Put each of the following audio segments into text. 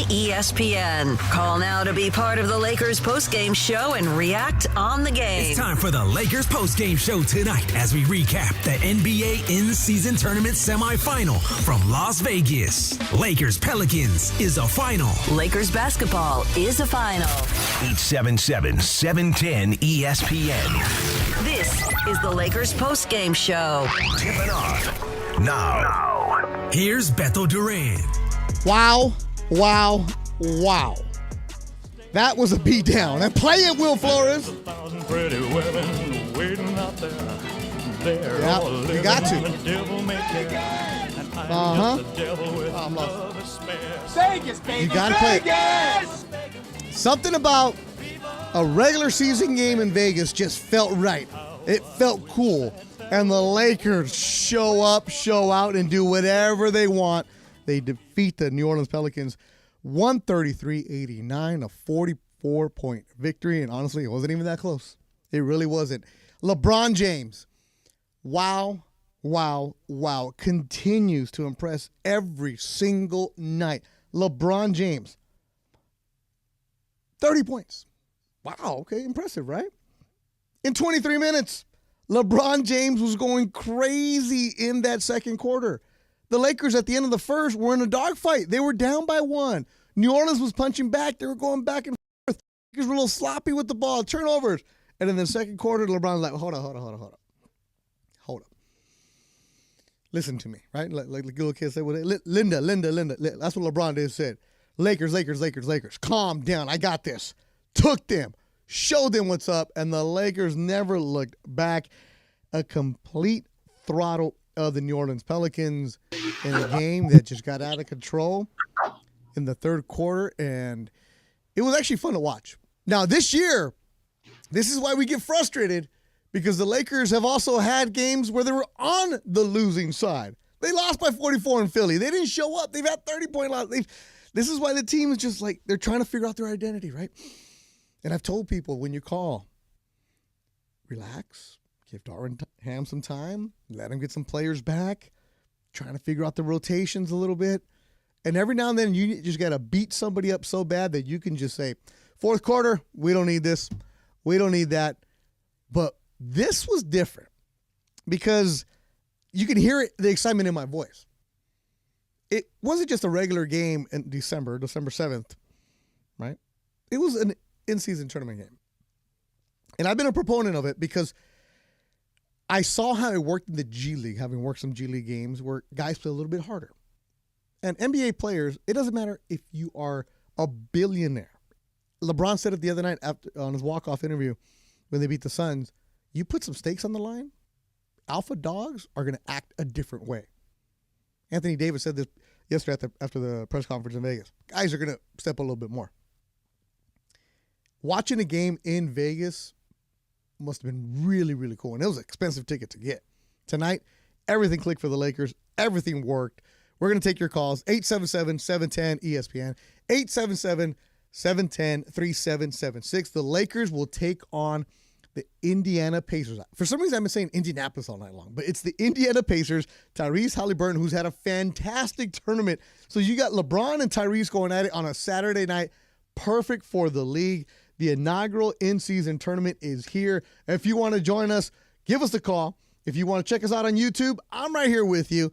ESPN. Call now to be part of the Lakers postgame show and react on the game. It's time for the Lakers postgame show tonight as we recap the NBA in-season tournament semifinal from Las Vegas. Lakers Pelicans is a final. Lakers basketball is a final. 877-710 ESPN. This is the Lakers postgame show. Tipping off now. Here's Beto Duran. Wow. That was a beatdown. And play it, Will Flores. Yeah, you got to. I'm lost. Vegas, baby. You got to play it. Something about a regular season game in Vegas just felt right. It felt cool. And the Lakers show up, show out, and do whatever they want. They defeat the New Orleans Pelicans 133-89, a 44-point victory. And honestly, it wasn't even that close. It really wasn't. LeBron James, wow, continues to impress every single night. LeBron James, 30 points. Wow, okay, impressive, right? In 23 minutes, LeBron James was going crazy in that second quarter. The Lakers at the end of the first were in a dogfight. They were down by one. New Orleans was punching back. They were going back and forth. The Lakers were a little sloppy with the ball, turnovers. And in the second quarter, LeBron was like, hold up. Listen to me, right? Like the little kids say, Linda. That's what LeBron did said. Lakers. Calm down. I got this. Took them. Showed them what's up. And the Lakers never looked back. A complete throttle of the New Orleans Pelicans in a game that just got out of control in the third quarter, and it was actually fun to watch. Now, this year, this is why we get frustrated, because the Lakers have also had games where they were on the losing side. They lost by 44 in Philly. They didn't show up. They've had 30-point losses. This is why the team is just like, they're trying to figure out their identity, right? And I've told people, when you call, relax. Give Darvin Ham some time. Let him get some players back. Trying to figure out the rotations a little bit. And every now and then you just got to beat somebody up so bad that you can just say, fourth quarter, we don't need this. We don't need that. But this was different because you can hear the excitement in my voice. It wasn't just a regular game in December 7th, right? It was an in-season tournament game. And I've been a proponent of it because I saw how it worked in the G League, having worked some G League games where guys play a little bit harder. And NBA players, it doesn't matter if you are a billionaire. LeBron said it the other night on his walk-off interview when they beat the Suns, you put some stakes on the line, alpha dogs are going to act a different way. Anthony Davis said this yesterday after the press conference in Vegas. Guys are going to step a little bit more. Watching a game in Vegas must have been really, really cool. And it was an expensive ticket to get. Tonight, everything clicked for the Lakers. Everything worked. We're going to take your calls. 877-710-ESPN. 877-710-3776. The Lakers will take on the Indiana Pacers. For some reason, I've been saying Indianapolis all night long, but it's the Indiana Pacers. Tyrese Halliburton, who's had a fantastic tournament. So you got LeBron and Tyrese going at it on a Saturday night. Perfect for the league. The inaugural in-season tournament is here. If you want to join us, give us a call. If you want to check us out on YouTube, I'm right here with you.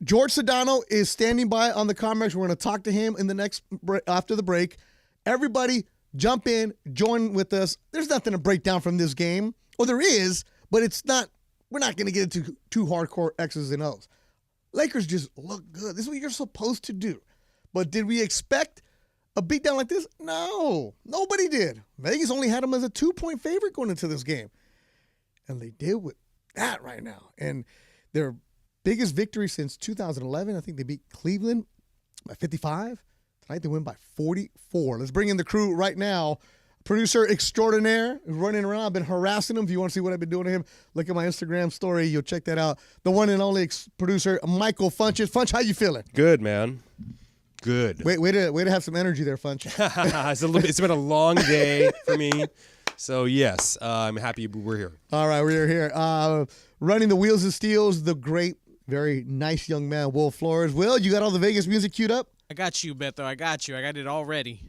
George Sedano is standing by on the comments. We're going to talk to him in the after the break. Everybody, jump in, join with us. There's nothing to break down from this game. Well, there is, but it's not. We're not going to get into too hardcore X's and O's. Lakers just look good. This is what you're supposed to do. But did we expect a beatdown like this? No, nobody did. Vegas only had them as a 2-point favorite going into this game. And they did with that right now. And their biggest victory since 2011, I think they beat Cleveland by 55. Tonight they win by 44. Let's bring in the crew right now. Producer extraordinaire is running around. I've been harassing him. If you want to see what I've been doing to him, look at my Instagram story. You'll check that out. The one and only producer, Michael Funches. Funch, how you feeling? Good, man. Good. Way to have some energy there, Funch. It's been a long day for me. So, yes, I'm happy we're here. All right, we're here. Running the wheels and steels, the great, very nice young man, Will Flores. Will, you got all the Vegas music queued up? I got you, Beto. I got you. I got it all ready.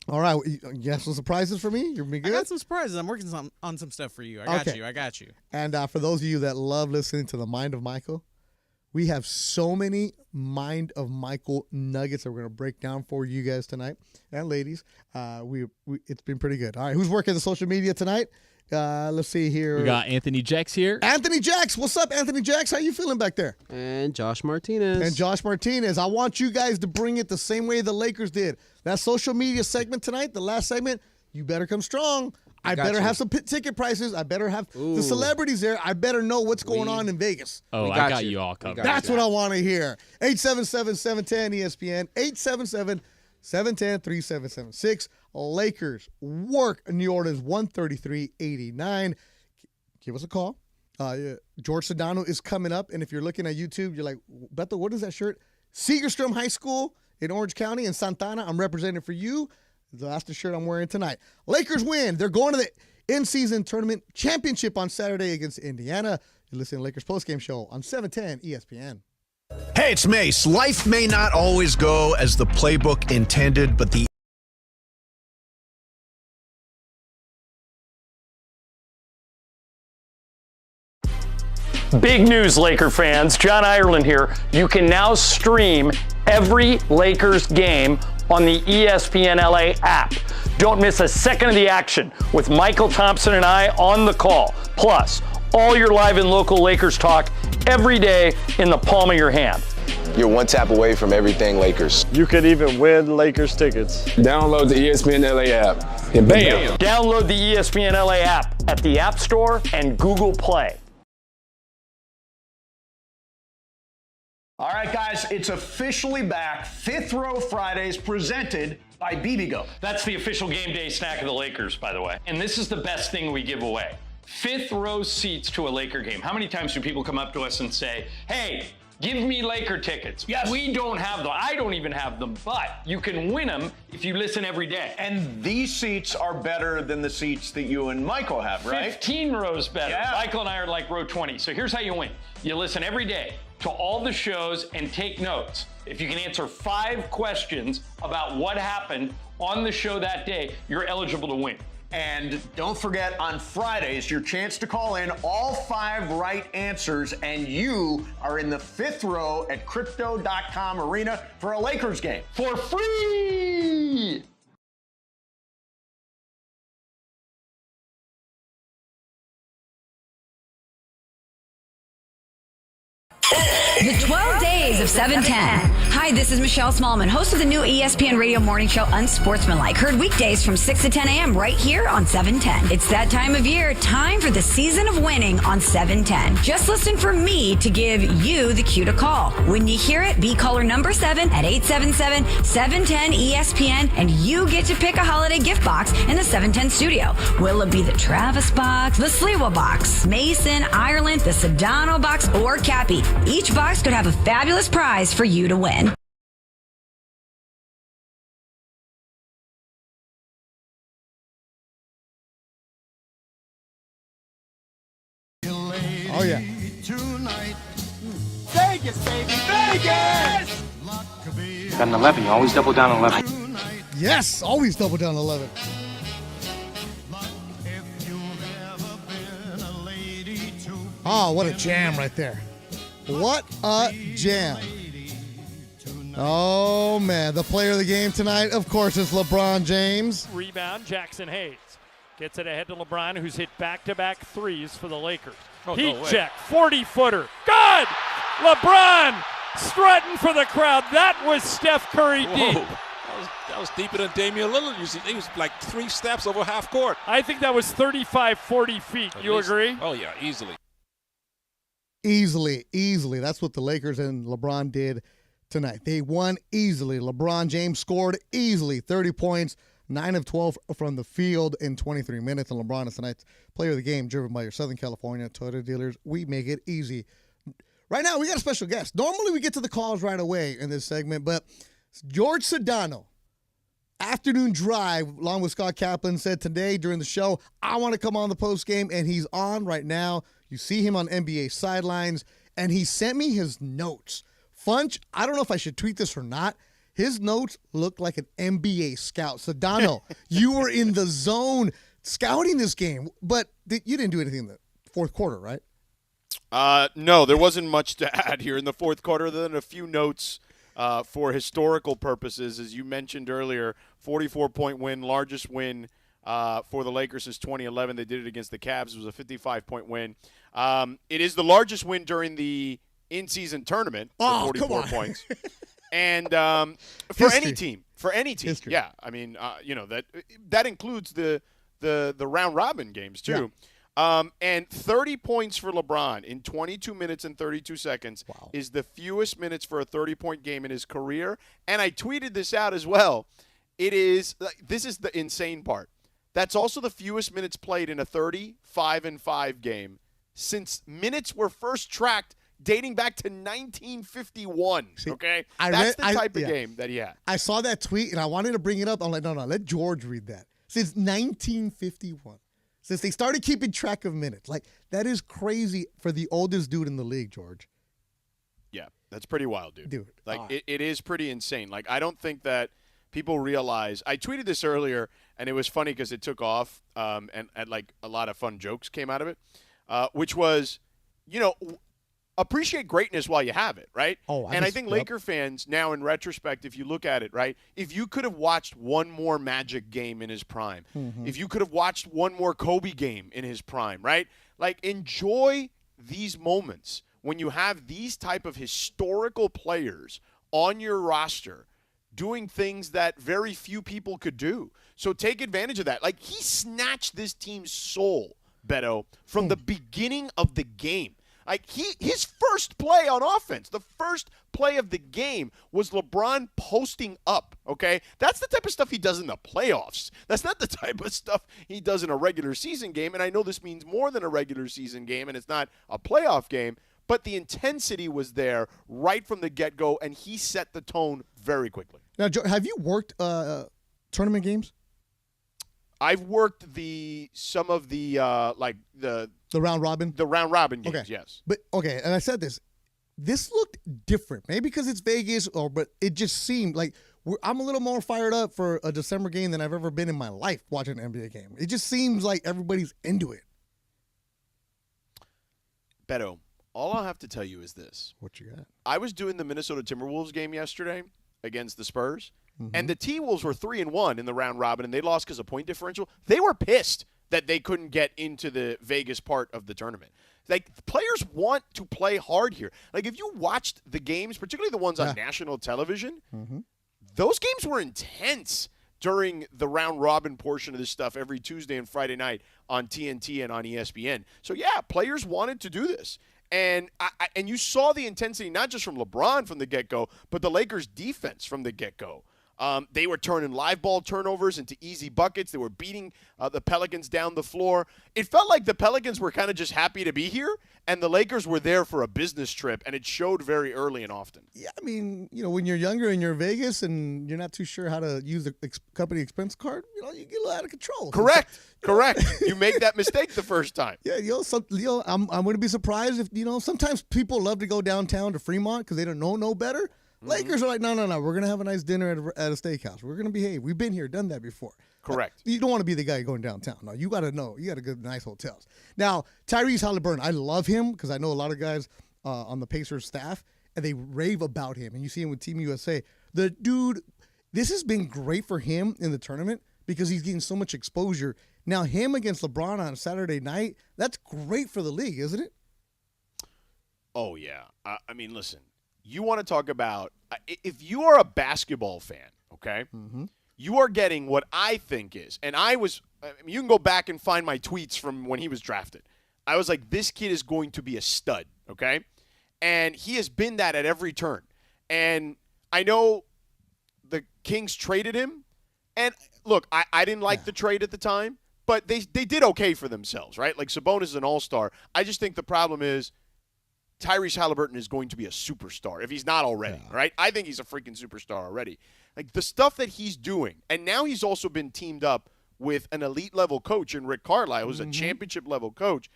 All right. You have some surprises for me? You're going to be good? I got some surprises. I'm working on some stuff for you. I got you. And for those of you that love listening to the Mind of Michael, we have so many Mind of Michael nuggets that we're going to break down for you guys tonight. And ladies, it's been pretty good. All right, who's working the social media tonight? Let's see here. We got Anthony Jacks here. Anthony Jacks. What's up, Anthony Jacks? How you feeling back there? And Josh Martinez. I want you guys to bring it the same way the Lakers did. That social media segment tonight, the last segment, you better come strong. I better have some ticket prices. I better have the celebrities there. I better know what's going on in Vegas. Oh, I got you all covered. That's what I want to hear. 877-710-ESPN. 877-710-3776. Lakers work New Orleans 133-89. Give us a call. George Sedano is coming up. And if you're looking at YouTube, you're like, Beto, what is that shirt? Segerstrom High School in Orange County in Santana. I'm representing for you. That's the shirt I'm wearing tonight. Lakers win. They're going to the in-season tournament championship on Saturday against Indiana. You're listening to Lakers postgame show on 710 ESPN. Hey, it's Mace. Life may not always go as the playbook intended, but the Big news, Laker fans. John Ireland here. You can now stream every Lakers game on the ESPN LA app. Don't miss a second of the action with Michael Thompson and I on the call. Plus, all your live and local Lakers talk every day in the palm of your hand. You're one tap away from everything Lakers. You could even win Lakers tickets. Download the ESPN LA app and bam! Download the ESPN LA app at the App Store and Google Play. All right, guys, it's officially back. Fifth Row Fridays presented by BBGO. That's the official game day snack of the Lakers, by the way. And this is the best thing we give away. Fifth row seats to a Laker game. How many times do people come up to us and say, hey, give me Laker tickets? Yes. We don't have them. I don't even have them, but you can win them if you listen every day. And these seats are better than the seats that you and Michael have, right? 15 rows better. Yeah. Michael and I are like row 20. So here's how you win. You listen every day to all the shows and take notes. If you can answer 5 questions about what happened on the show that day, you're eligible to win. And don't forget, on Fridays, your chance to call in all 5 right answers, and you are in the fifth row at Crypto.com Arena for a Lakers game. For free! The 12 Days of 710. Hi, this is Michelle Smallman, host of the new ESPN radio morning show Unsportsmanlike. Heard weekdays from 6 to 10 a.m. right here on 710. It's that time of year, time for the season of winning on 710. Just listen for me to give you the cue to call. When you hear it, be caller number 7 at 877-710-ESPN, and you get to pick a holiday gift box in the 710 studio. Will it be the Travis box, the Sliwa box, Mason, Ireland, the Sedano box, or Cappy? Each box could have a fabulous prize for you to win. Oh, yeah. Vegas, baby, Vegas! Got an 11. You always double down on 11. Yes, always double down 11. Oh, what a jam right there. What a jam. Oh, man. The player of the game tonight, of course, is LeBron James. Rebound, Jackson Hayes. Gets it ahead to LeBron, who's hit back-to-back threes for the Lakers. Heat check, 40-footer. Good! LeBron strutting for the crowd. That was Steph Curry deep. That was deeper than Damian Lillard. He was like 3 steps over half court. I think that was 35, 40 feet. You agree? Oh, yeah, easily. Easily. That's what the Lakers and LeBron did tonight. They won easily. LeBron James scored easily, 30 points, 9 of 12 from the field in 23 minutes. And LeBron is tonight's player of the game, driven by your Southern California Toyota dealers. We make it easy. Right now, we got a special guest. Normally, we get to the calls right away in this segment, but George Sedano, afternoon drive, along with Scott Kaplan, said today during the show, I want to come on the post game, and he's on right now. You see him on NBA sidelines, and he sent me his notes. Funch, I don't know if I should tweet this or not. His notes look like an NBA scout. Sedano, you were in the zone scouting this game, but you didn't do anything in the fourth quarter, right? No, there wasn't much to add here in the fourth quarter other than a few notes for historical purposes. As you mentioned earlier, 44-point win, largest win for the Lakers since 2011. They did it against the Cavs. It was a 55-point win. It is the largest win during the in-season tournament, 44 points. And for any team, History. yeah. I mean, that includes the round robin games too. Yeah. And 30 points for LeBron in 22 minutes and 32 seconds is the fewest minutes for a 30-point game in his career. And I tweeted this out as well. This is the insane part. That's also the fewest minutes played in a 35-5 game since minutes were first tracked dating back to 1951. Okay? That's the type of game that he had. I saw that tweet, and I wanted to bring it up. I'm like, no, let George read that. Since 1951. Since they started keeping track of minutes. Like, that is crazy for the oldest dude in the league, George. Yeah, that's pretty wild, dude. Like, it is pretty insane. Like, I don't think that people realize – I tweeted this earlier, and it was funny because it took off, and like a lot of fun jokes came out of it, which was, appreciate greatness while you have it, right? I think Laker fans now, in retrospect, if you look at it, right, if you could have watched one more Magic game in his prime, if you could have watched one more Kobe game in his prime, right, like enjoy these moments when you have these type of historical players on your roster doing things that very few people could do. So take advantage of that. Like, he snatched this team's soul, Beto, from the beginning of the game. Like, his first play on offense, the first play of the game was LeBron posting up, okay? That's the type of stuff he does in the playoffs. That's not the type of stuff he does in a regular season game, and I know this means more than a regular season game, and it's not a playoff game, but the intensity was there right from the get-go, and he set the tone very quickly. Now, Joe, have you worked tournament games? I've worked some of the round robin? The round robin games, okay. Yes. But, okay, and I said this looked different. Maybe because it's Vegas, but it just seemed like I'm a little more fired up for a December game than I've ever been in my life watching an NBA game. It just seems like everybody's into it. Beto, all I'll have to tell you is this. What you got? I was doing the Minnesota Timberwolves game yesterday against the Spurs, and the T-Wolves were 3-1 in the round robin, and they lost because of point differential. They were pissed that they couldn't get into the Vegas part of the tournament. Like, players want to play hard here. Like, if you watched the games, particularly the ones on national television, those games were intense during the round-robin portion of this stuff every Tuesday and Friday night on TNT and on ESPN. So, yeah, players wanted to do this. And and you saw the intensity not just from LeBron from the get-go, but the Lakers' defense from the get-go. They were turning live ball turnovers into easy buckets. They were beating the Pelicans down the floor. It felt like the Pelicans were kind of just happy to be here, and the Lakers were there for a business trip, and it showed very early and often. Yeah, I mean, when you're younger and you're in Vegas and you're not too sure how to use the company expense card, you get a little out of control. Correct. You make that mistake the first time. Yeah, I'm going to be surprised if, sometimes people love to go downtown to Fremont because they don't know no better. Lakers are like, no. We're going to have a nice dinner at a steakhouse. We're going to behave. We've been here, done that before. Correct. You don't want to be the guy going downtown. No, you got to know. You got to go to nice hotels. Now, Tyrese Halliburton, I love him because I know a lot of guys on the Pacers staff, and they rave about him. And you see him with Team USA. The dude, this has been great for him in the tournament because he's getting so much exposure. Now, him against LeBron on Saturday night, that's great for the league, isn't it? Oh, yeah. I mean, listen. You want to talk about if you are a basketball fan, okay, you are getting what I think is, and you can go back and find my tweets from when he was drafted. I was like, this kid is going to be a stud, okay? And he has been that at every turn. And I know the Kings traded him. And, look, I didn't like the trade at the time, but they did okay for themselves, right? Like, Sabonis is an all-star. I just think the problem is Tyrese Halliburton is going to be a superstar if he's not already, right? I think he's a freaking superstar already. Like, the stuff that he's doing, and now he's also been teamed up with an elite-level coach in Rick Carlisle, who's a championship-level coach.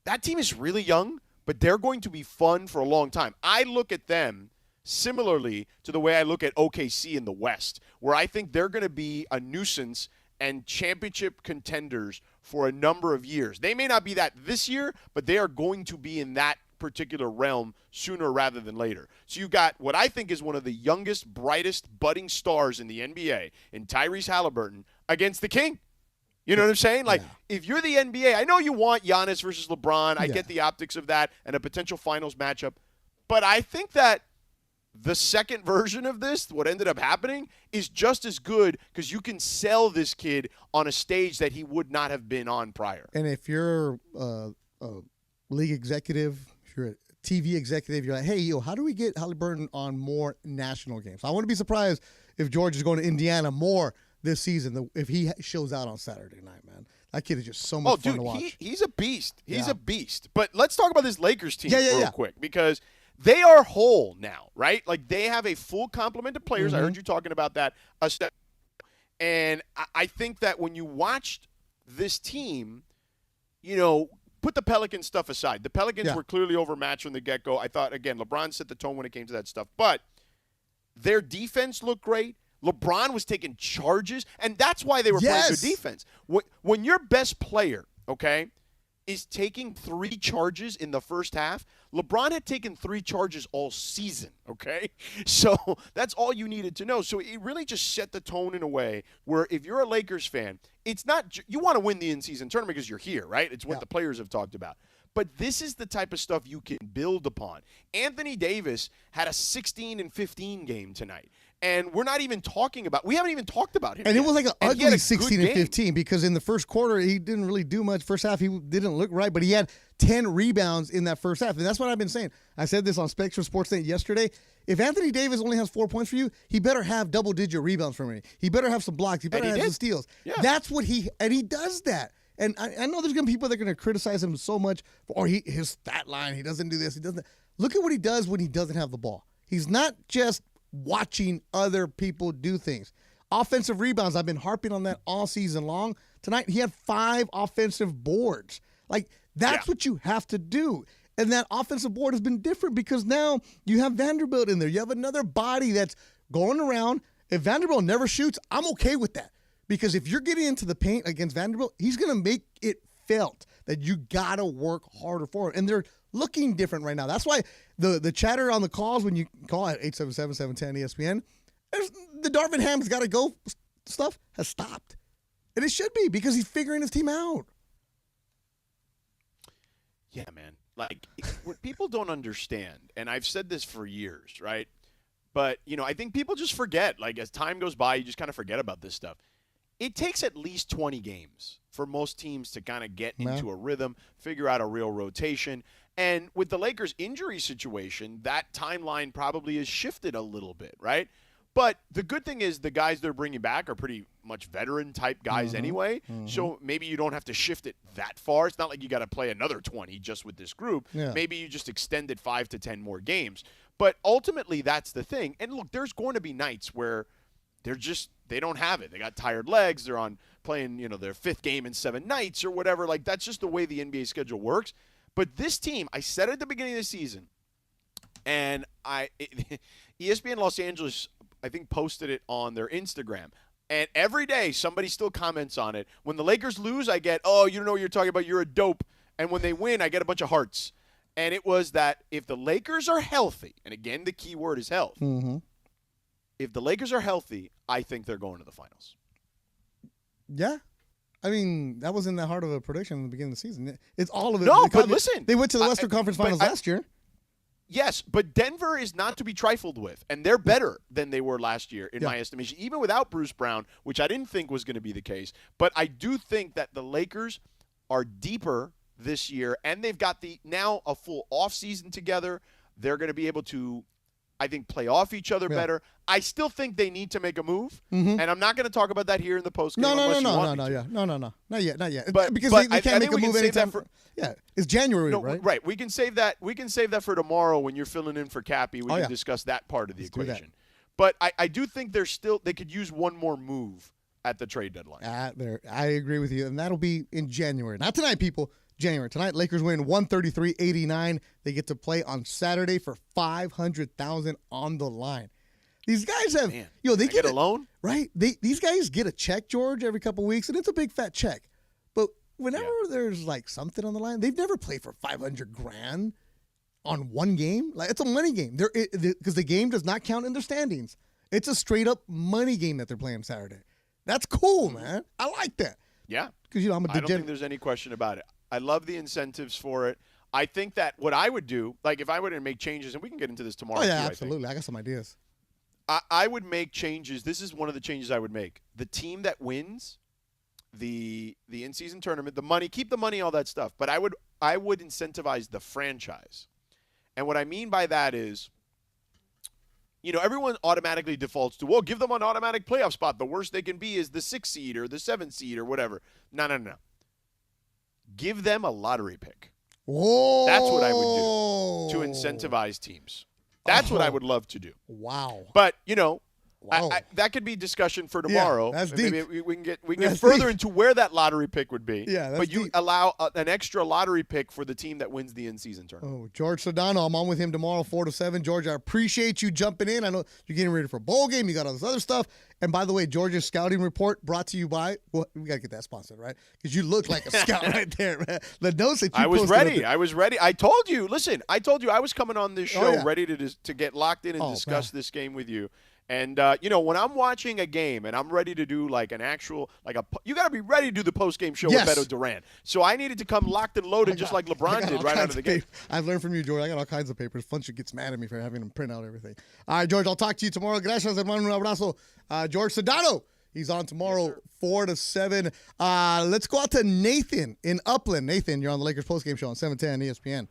That team is really young, but they're going to be fun for a long time. I look at them similarly to the way I look at OKC in the West, where I think they're going to be a nuisance and championship contenders for a number of years. They may not be that this year, but they are going to be in that particular realm sooner rather than later. So you got what I think is one of the youngest, brightest, budding stars in the NBA in Tyrese Halliburton against the King. You know what I'm saying? Like, if you're the NBA, I know you want Giannis versus LeBron. I get the optics of that and a potential finals matchup. But I think that the second version of this, what ended up happening, is just as good because you can sell this kid on a stage that he would not have been on prior. And if you're a league executive, if you're a TV executive, you're like, hey, how do we get Halliburton on more national games? I wouldn't be surprised if George is going to Indiana more this season if he shows out on Saturday night, man. That kid is just so much fun to watch. He's a beast. He's a beast. But let's talk about this Lakers team real quick because – they are whole now, right? Like, they have a full complement of players. I heard you talking about that a step. And I think that when you watched this team, put the Pelicans stuff aside. The Pelicans were clearly overmatched from the get-go. I thought, again, LeBron set the tone when it came to that stuff. But their defense looked great. LeBron was taking charges, and that's why they were playing good defense. When your best player, is taking 3 charges in the first half. LeBron had taken 3 charges all season, So that's all you needed to know. So it really just set the tone in a way where if you're a Lakers fan, it's not – you want to win the in-season tournament because you're here, right? It's what the players have talked about. But this is the type of stuff you can build upon. Anthony Davis had a 16-15 game tonight. And we're not even talking about – we haven't even talked about him And yet. It was like an ugly 16-15 because in the first quarter, he didn't really do much. First half, he didn't look right, but he had 10 rebounds in that first half. And that's what I've been saying. I said this on Spectrum Sportsnet yesterday. If Anthony Davis only has 4 points for you, he better have double-digit rebounds for me. He better have some blocks. He better have some steals. Yeah. That's what he does that. And I know there's going to be people that are going to criticize him so much for his stat line. He doesn't do this. He doesn't. Look at what he does when he doesn't have the ball. He's not just watching other people do things. Offensive rebounds, I've been harping on that all season long. Tonight, he had 5 offensive boards. Like, that's what you have to do. And that offensive board has been different because now you have Vanderbilt in there. You have another body that's going around. If Vanderbilt never shoots, I'm okay with that. Because if you're getting into the paint against Vanderbilt, he's going to make it felt that you got to work harder for it. And they're looking different right now. That's why the chatter on the calls when you call at 877-710 ESPN, the Darvin Ham's got to go stuff has stopped. And it should be because he's figuring his team out. Yeah, man. Like, what people don't understand, and I've said this for years, right? But, I think people just forget. Like, as time goes by, you just kind of forget about this stuff. It takes at least 20 games for most teams to kind of get into a rhythm, figure out a real rotation. And with the Lakers' injury situation, that timeline probably has shifted a little bit, right? But the good thing is the guys they're bringing back are pretty much veteran-type guys anyway, so maybe you don't have to shift it that far. It's not like you got to play another 20 just with this group. Yeah. Maybe you just extend it 5 to 10 more games. But ultimately, that's the thing. And look, there's going to be nights where they don't have it. They got tired legs. They're on playing, their 5th game in 7 nights or whatever. Like, that's just the way the NBA schedule works. But this team, I said it at the beginning of the season, and ESPN Los Angeles, I think, posted it on their Instagram. And every day, somebody still comments on it. When the Lakers lose, I get, oh, you don't know what you're talking about. You're a dope. And when they win, I get a bunch of hearts. And it was that if the Lakers are healthy, and again, the key word is health. If the Lakers are healthy, I think they're going to the finals. Yeah. I mean, that wasn't that hard of a prediction in the beginning of the season. It's all of it. No, but listen. They went to the Western Conference Finals last year. Yes, but Denver is not to be trifled with, and they're better than they were last year, in my estimation, even without Bruce Brown, which I didn't think was going to be the case. But I do think that the Lakers are deeper this year, and they've got now a full offseason together. They're going to be able to, I think, play off each other better. I still think they need to make a move, and I'm not going to talk about that here in the postgame. No, not yet. But because they can't make a move anytime. It's January, right? Right. We can save that. We can save that for tomorrow when you're filling in for Cappy. We can discuss that part of the equation. But I do think they could use one more move at the trade deadline. I agree with you, and that'll be in January. Not tonight, people. January. Tonight, Lakers win 133-89. They get to play on Saturday for $500,000 on the line. These guys have, they get a loan, right? These guys get a check, George, every couple of weeks, and it's a big fat check. But whenever there's like something on the line, they've never played for $500,000 on one game. Like, it's a money game. Because the game does not count in their standings. It's a straight up money game that they're playing Saturday. That's cool, man. I like that. Yeah, because I'm a I don't think there's any question about it. I love the incentives for it. I think that what I would do, like if I were to make changes, and we can get into this tomorrow. Oh yeah, absolutely. I got some ideas. I would make changes. This is one of the changes I would make. The team that wins the in-season tournament, the money, keep the money, all that stuff. But I would incentivize the franchise. And what I mean by that is, everyone automatically defaults to, well, give them an automatic playoff spot. The worst they can be is the 6th seed or the 7th seed or whatever. No. Give them a lottery pick. Whoa. That's what I would do to incentivize teams. That's what I would love to do. Wow. But, that could be discussion for tomorrow. Yeah, that's deep. Maybe we can get further into where that lottery pick would be. Yeah, that's but you deep. allow an extra lottery pick for the team that wins the in-season tournament. Oh, George Sedano, I'm on with him tomorrow, 4 to 7. George, I appreciate you jumping in. I know you're getting ready for a bowl game. You got all this other stuff. And by the way, George's scouting report brought to you by, well, we got to get that sponsored, right? Because you look like a scout right there, man. The notes that you I was ready. I told you. Listen, I told you I was coming on this show ready to get locked in and discuss this game with you. And, when I'm watching a game and I'm ready to do like an actual, you got to be ready to do the post-game show with Beto Duran. So I needed to come locked and loaded just like LeBron did right out of the game. I've learned from you, George. I got all kinds of papers. Funch gets mad at me for having him print out everything. All right, George, I'll talk to you tomorrow. Gracias, hermano. Un abrazo. George Sedano. He's on tomorrow, 4 to 7. Let's go out to Nathan in Upland. Nathan, you're on the Lakers post-game show on 710 ESPN.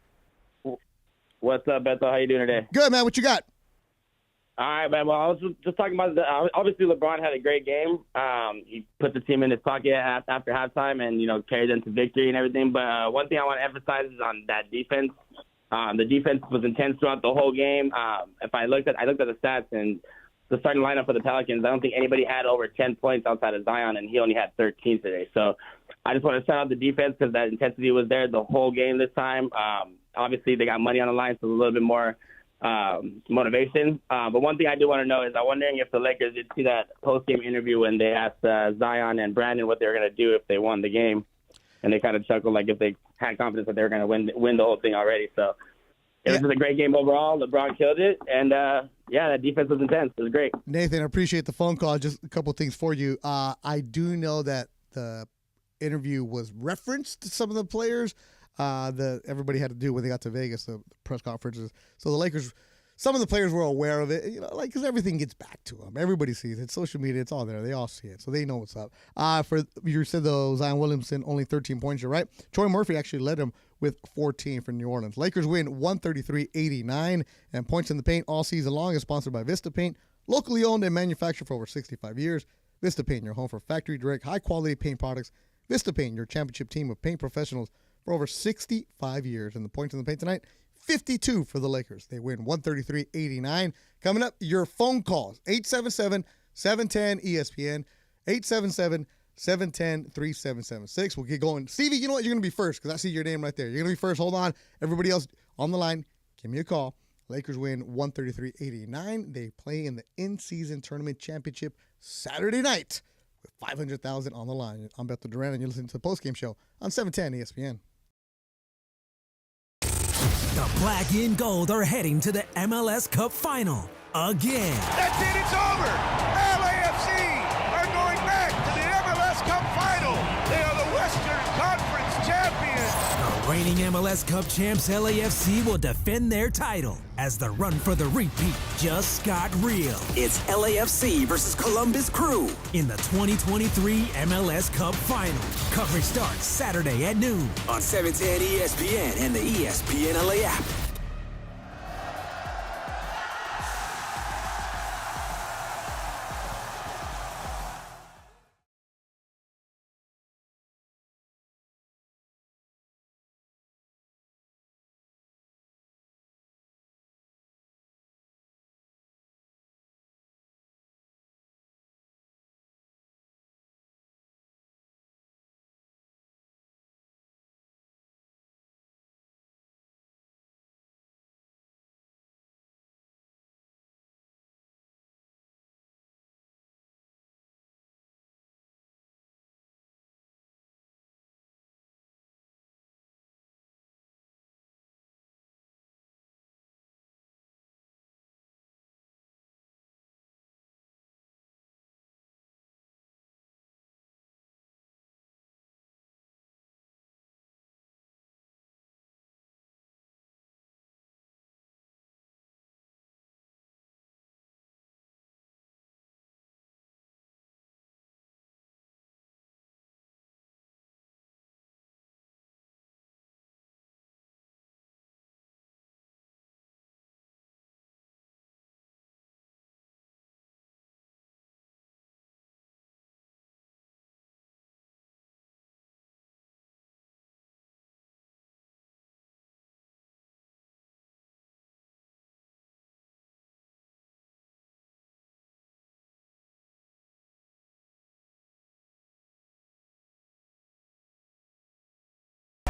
What's up, Beto? How you doing today? Good, man. What you got? All right, man. Well, I was just talking about obviously LeBron had a great game. He put the team in his pocket after halftime and, carried them to victory and everything. But one thing I want to emphasize is on that defense. The defense was intense throughout the whole game. If I looked at the stats and the starting lineup for the Pelicans, I don't think anybody had over 10 points outside of Zion, and he only had 13 today. So I just want to shout out the defense because that intensity was there the whole game this time. Obviously, they got money on the line, so a little bit more motivation. But one thing I do want to know is I'm wondering if the Lakers did see that post-game interview when they asked Zion and Brandon what they were going to do if they won the game. And they kind of chuckled like if they had confidence that they were going to win the whole thing already. So it was just a great game overall. LeBron killed it. And, that defense was intense. It was great. Nathan, I appreciate the phone call. Just a couple of things for you. I do know that the interview was referenced to some of the players that everybody had to do when they got to Vegas, the press conferences. So the Lakers, some of the players were aware of it, because everything gets back to them. Everybody sees it. Social media, it's all there. They all see it, so they know what's up. You said, though, Zion Williamson, only 13 points, you're right. Troy Murphy actually led him with 14 for New Orleans. Lakers win 133-89, and Points in the Paint all season long is sponsored by Vista Paint, locally owned and manufactured for over 65 years. Vista Paint, your home for factory direct, high-quality paint products. Vista Paint, your championship team of paint professionals for over 65 years. And the Points in the Paint tonight, 52 for the Lakers. They win 133-89. Coming up, your phone calls, 877-710-ESPN, 877-710-3776. We'll get going. Stevie, you know what? You're going to be first because I see your name right there. You're going to be first. Hold on. Everybody else on the line, give me a call. Lakers win 133-89. They play in the in-season tournament championship Saturday night with $500,000 on the line. I'm Beto Duran, and you're listening to the postgame show on 710 ESPN. The black and gold are heading to the MLS Cup Final again. That's it, it's over. LAFC are going back to the MLS Cup Final. They are the Western Conference champions. The reigning MLS Cup champs LAFC will defend their title as the run for the repeat just got real. It's LAFC versus Columbus Crew in the 2023 MLS Cup Final. Coverage starts Saturday at noon on 710 ESPN and the ESPN LA app.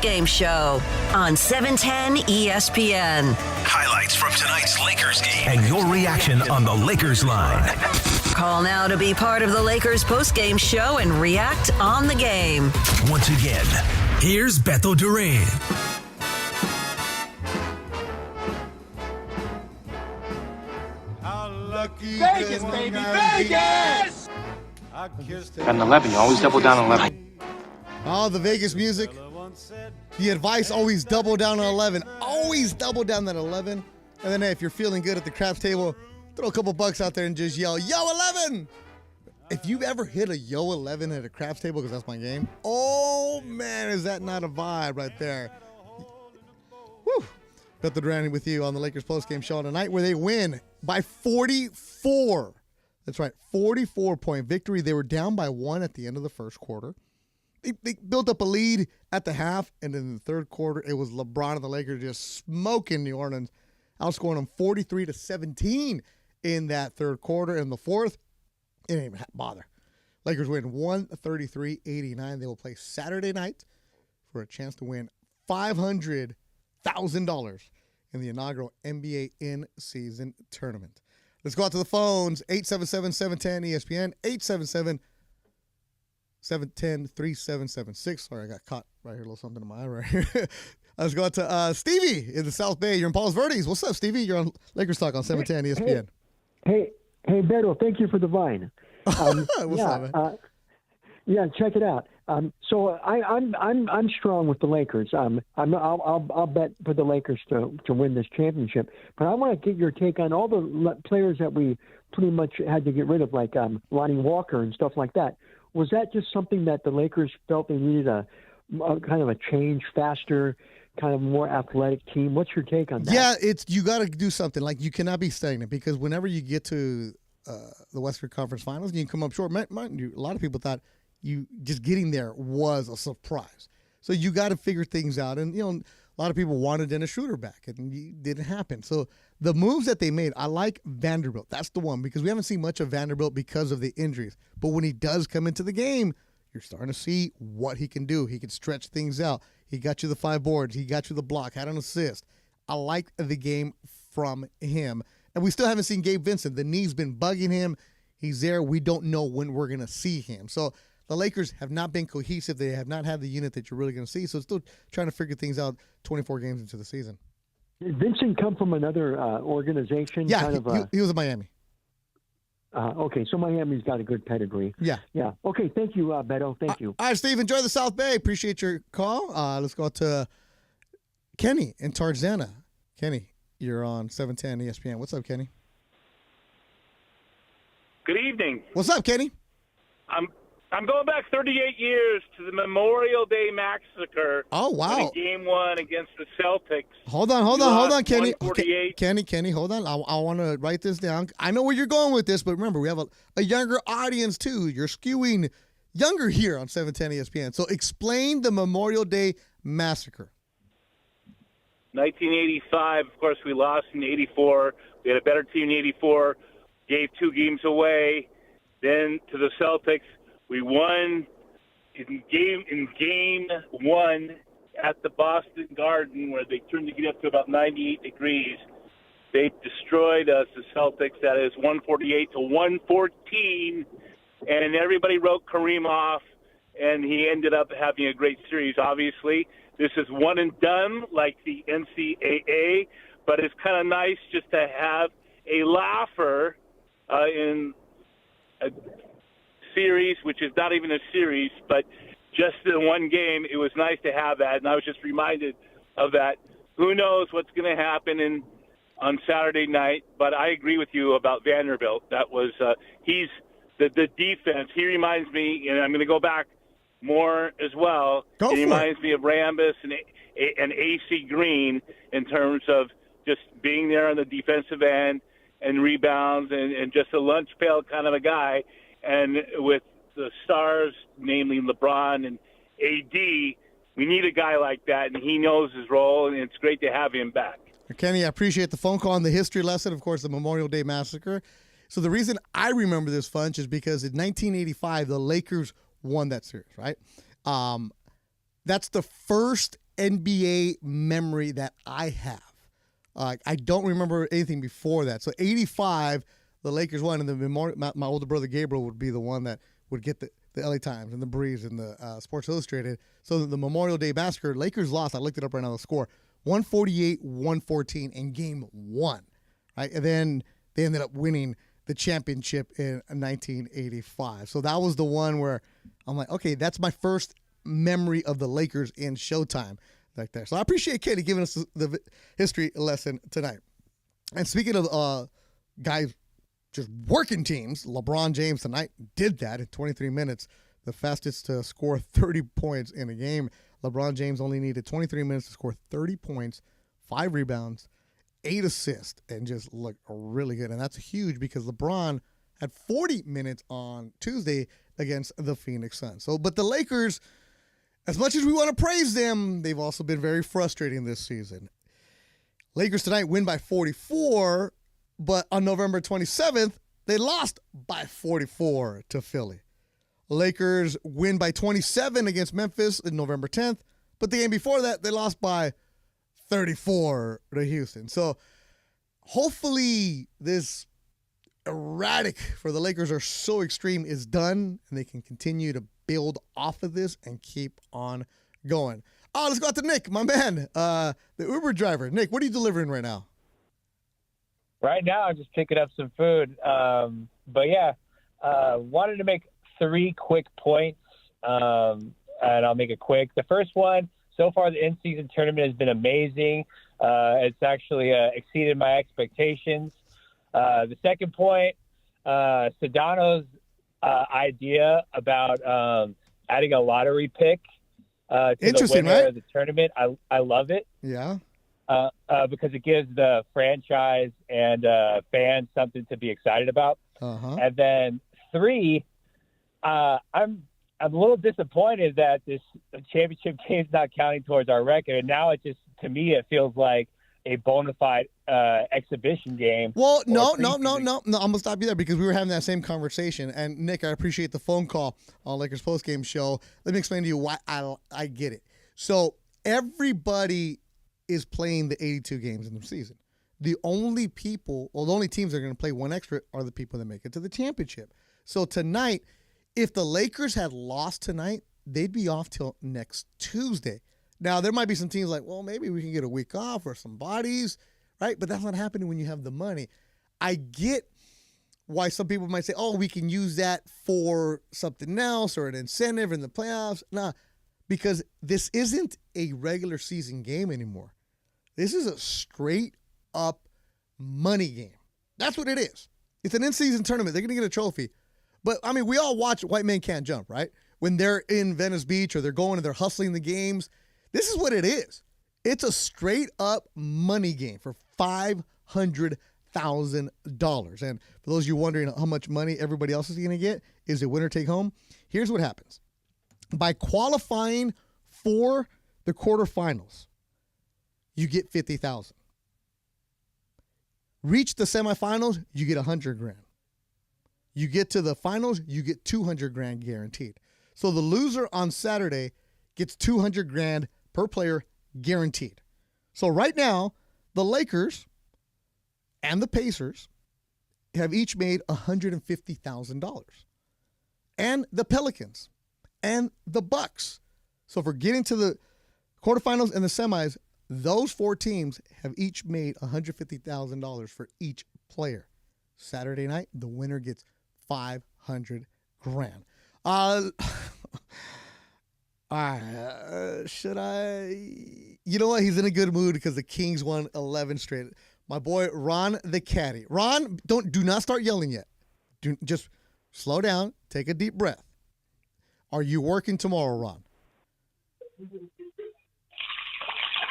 Postgame Show on 710 ESPN. Highlights from tonight's Lakers game and your reaction on the Lakers line. Call now to be part of the Lakers Postgame Show and react on the game. Once again, here's Beto Duran. Vegas, baby, Vegas! Got an 11. You always double down on 11. Oh, the Vegas music. The advice, always double down on 11. Always double down that 11. And then, hey, if you're feeling good at the craps table, throw a couple bucks out there and just yell, Yo 11! If you've ever hit a Yo 11 at a craps table, because that's my game, oh, man, is that not a vibe right there? Woo! Beto Duran with you on the Lakers postgame show tonight, where they win by 44. That's right, 44-point victory. They were down by 1 at the end of the first quarter. They built up a lead at the half, and then in the third quarter, it was LeBron and the Lakers just smoking New Orleans, outscoring them 43-17 in that third quarter. In the fourth, it didn't even bother. Lakers win 133-89. They will play Saturday night for a chance to win $500,000 in the inaugural NBA in-season tournament. Let's go out to the phones. 877-710-ESPN, 877-710-3776. Sorry, I got caught right here. A little something in my eye right here. Let's go out to Stevie in the South Bay. You're in Palos Verdes. What's up, Stevie? You're on Lakers Talk on 710 ESPN. Hey, Beto, thank you for the vine. What's up, man? Yeah, check it out. So I'm strong with the Lakers. I'll bet for the Lakers to win this championship. But I want to get your take on all the players that we pretty much had to get rid of, like Lonnie Walker and stuff like that. Was that just something that the Lakers felt they needed a kind of a change, faster, kind of more athletic team? What's your take on that? Yeah, you got to do something. Like, you cannot be stagnant, because whenever you get to the Western Conference Finals, you can come up short. Mind you, a lot of people thought you just getting there was a surprise. So you got to figure things out. And, a lot of people wanted Dennis Schroeder back, and it didn't happen. So the moves that they made, I like Vanderbilt. That's the one, because we haven't seen much of Vanderbilt because of the injuries. But when he does come into the game, you're starting to see what he can do. He can stretch things out. He got you the 5 boards. He got you the block, had an assist. I like the game from him. And we still haven't seen Gabe Vincent. The knee's been bugging him. He's there. We don't know when we're going to see him. So the Lakers have not been cohesive. They have not had the unit that you're really going to see. So still trying to figure things out 24 games into the season. Did Vincent come from another organization? Yeah, he was in Miami. Okay, so Miami's got a good pedigree. Yeah. Yeah. Okay, thank you, Beto. Thank you. All right, Steve, enjoy the South Bay. Appreciate your call. Let's go to Kenny in Tarzana. Kenny, you're on 710 ESPN. What's up, Kenny? Good evening. What's up, Kenny? I'm going back 38 years to the Memorial Day Massacre. Oh, wow. In Game 1 against the Celtics. Hold on, Kenny. Okay, Kenny, hold on. I want to write this down. I know where you're going with this, but remember, we have a younger audience, too. You're skewing younger here on 710 ESPN. So explain the Memorial Day Massacre. 1985, of course, we lost in 84. We had a better team in 84, gave 2 games away. Then to the Celtics, we won in game 1 at the Boston Garden, where they turned the heat up to about 98 degrees. They destroyed us, the Celtics. That is 148-114. And everybody wrote Kareem off, and he ended up having a great series, obviously. This is one and done, like the NCAA, but it's kind of nice just to have a laugher in a series, which is not even a series, but just in one game. It was nice to have that, and I was just reminded of that. Who knows what's going to happen on Saturday night, but I agree with you about Vanderbilt. That was he's the defense. He reminds me, and I'm going to go back more as well. He reminds me of Rambis and AC Green in terms of just being there on the defensive end and rebounds and just a lunch pail kind of a guy. And with the stars, namely LeBron and AD, we need a guy like that, and he knows his role, and it's great to have him back. Kenny, I appreciate the phone call and the history lesson, of course, the Memorial Day Massacre. So the reason I remember this, Funch, is because in 1985, the Lakers won that series, right? That's the first NBA memory that I have. I don't remember anything before that. So 85, the Lakers won, and my older brother Gabriel would be the one that would get the LA Times and the Breeze and the Sports Illustrated. So the Memorial Day Massacre, Lakers lost. I looked it up right now, the score, 148-114 in game 1. Right? And then they ended up winning the championship in 1985. So that was the one where I'm like, okay, that's my first memory of the Lakers in Showtime. Right there. So I appreciate Katie giving us the history lesson tonight. And speaking of guys just working teams, LeBron James tonight did that in 23 minutes, the fastest to score 30 points in a game. LeBron James only needed 23 minutes to score 30 points, 5 rebounds, 8 assists, and just looked really good. And that's huge because LeBron had 40 minutes on Tuesday against the Phoenix Suns. So, but the Lakers, as much as we want to praise them, they've also been very frustrating this season. Lakers tonight win by 44, but on November 27th, they lost by 44 to Philly. Lakers win by 27 against Memphis on November 10th, but the game before that, they lost by 34 to Houston. So hopefully this erratic for the Lakers are so extreme is done, and they can continue to build off of this and keep on going. Oh, let's go out to Nick, my man, the Uber driver. Nick, what are you delivering right now? Right now, I'm just picking up some food. But yeah, wanted to make 3 quick points, and I'll make it quick. The first one, so far the in-season tournament has been amazing. It's actually exceeded my expectations. The second point, Sedano's idea about adding a lottery pick to the winner right? of the tournament. I love it. Yeah. Because it gives the franchise and fans something to be excited about. Uh-huh. And then 3, I'm a little disappointed that this championship game's not counting towards our record. And now to me, it feels like a bona fide exhibition game. Well, no. I'm going to stop you there because we were having that same conversation. And, Nick, I appreciate the phone call on Lakers postgame show. Let me explain to you why I get it. So everybody is playing the 82 games in the season. The only teams that are going to play one extra are the people that make it to the championship. So tonight, if the Lakers had lost tonight, they'd be off till next Tuesday. Now, there might be some teams like, well, maybe we can get a week off or some bodies, right? But that's not happening when you have the money. I get why some people might say, oh, we can use that for something else or an incentive in the playoffs. Nah, because this isn't a regular season game anymore. This is a straight-up money game. That's what it is. It's an in-season tournament. They're going to get a trophy. But, I mean, we all watch White Men Can't Jump, right? When they're in Venice Beach or they're going and they're hustling the games. This is what it is. It's a straight-up money game for $500,000. And for those of you wondering how much money everybody else is going to get, is it winner take home? Here's what happens. By qualifying for the quarterfinals, you get $50,000. Reach the semifinals, you get $100,000. You get to the finals, you get $200,000 guaranteed. So the loser on Saturday gets $200,000 per player guaranteed. So right now, the Lakers and the Pacers have each made $150,000. And the Pelicans and the Bucks. So for getting to the quarterfinals and the semis, those 4 teams have each made $150,000 for each player. Saturday night, the winner gets $500,000. Should I? You know what? He's in a good mood because the Kings won 11 straight. My boy Ron the caddy. Ron, do not start yelling yet. Just slow down. Take a deep breath. Are you working tomorrow, Ron?